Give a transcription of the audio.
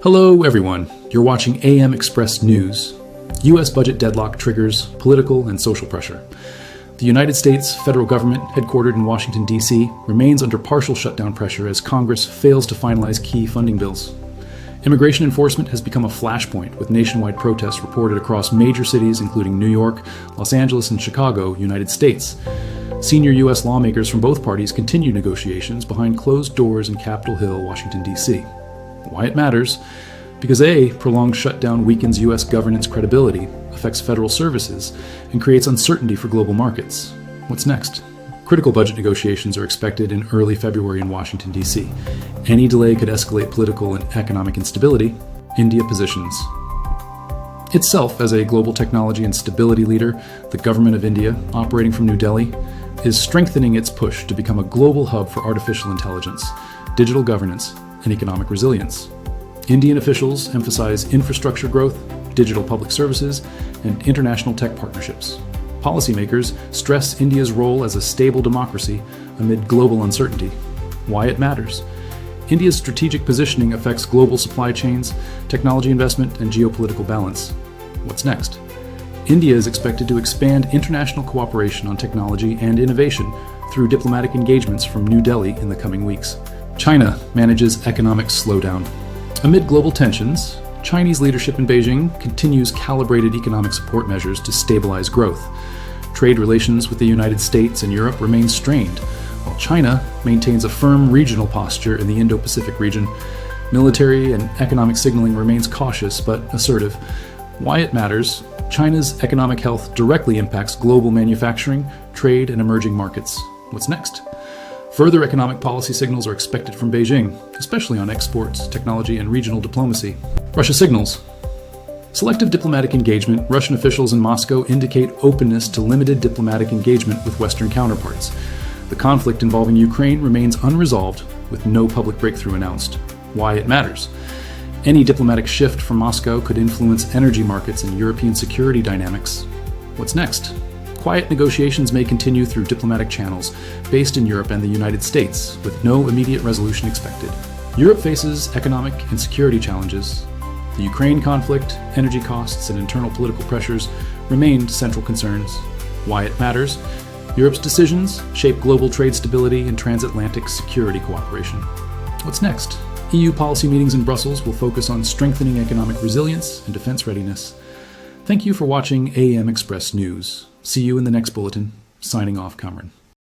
Hello everyone, you're watching AM Express News. U.S. budget deadlock triggers political and social pressure. The United States federal government, headquartered in Washington, D.C., remains under partial shutdown pressure as Congress fails to finalize key funding bills. Immigration enforcement has become a flashpoint, with nationwide protests reported across major cities including New York, Los Angeles, and Chicago, United States. Senior U.S. lawmakers from both parties continue negotiations behind closed doors in Capitol Hill, Washington, D.C. Why it matters? Because A, prolonged shutdown weakens U.S. governance credibility, affects federal services, and creates uncertainty for global markets. What's next? Critical budget negotiations are expected in early February in Washington, D.C. Any delay could escalate political and economic instability. India positions. Itself, as a global technology and stability leader, the government of India, operating from New Delhi, is strengthening its push to become a global hub for artificial intelligence, digital governance, and economic resilience. Indian officials emphasize infrastructure growth, digital public services, and international tech partnerships. Policymakers stress India's role as a stable democracy amid global uncertainty. Why it matters. India's strategic positioning affects global supply chains, technology investment, and geopolitical balance. What's next? India is expected to expand international cooperation on technology and innovation through diplomatic engagements from New Delhi in the coming weeks. China manages economic slowdown. Amid global tensions, Chinese leadership in Beijing continues calibrated economic support measures to stabilize growth. Trade relations with the United States and Europe remain strained, while China maintains a firm regional posture in the Indo-Pacific region. Military and economic signaling remains cautious but assertive. Why it matters. China's economic health directly impacts global manufacturing, trade, and emerging markets. What's next? Further economic policy signals are expected from Beijing, especially on exports, technology, and regional diplomacy. Russia signals. Selective diplomatic engagement. Russian officials in Moscow indicate openness to limited diplomatic engagement with Western counterparts. The conflict involving Ukraine remains unresolved, with no public breakthrough announced. Why it matters. Any diplomatic shift from Moscow could influence energy markets and European security dynamics. What's next? Quiet negotiations may continue through diplomatic channels based in Europe and the United States, with no immediate resolution expected. Europe faces economic and security challenges. The Ukraine conflict, energy costs, and internal political pressures remain central concerns. Why it matters. Europe's decisions shape global trade stability and transatlantic security cooperation. What's next? EU policy meetings in Brussels will focus on strengthening economic resilience and defense readiness. Thank you for watching AM Express News. See you in the next bulletin. Signing off, Cameron.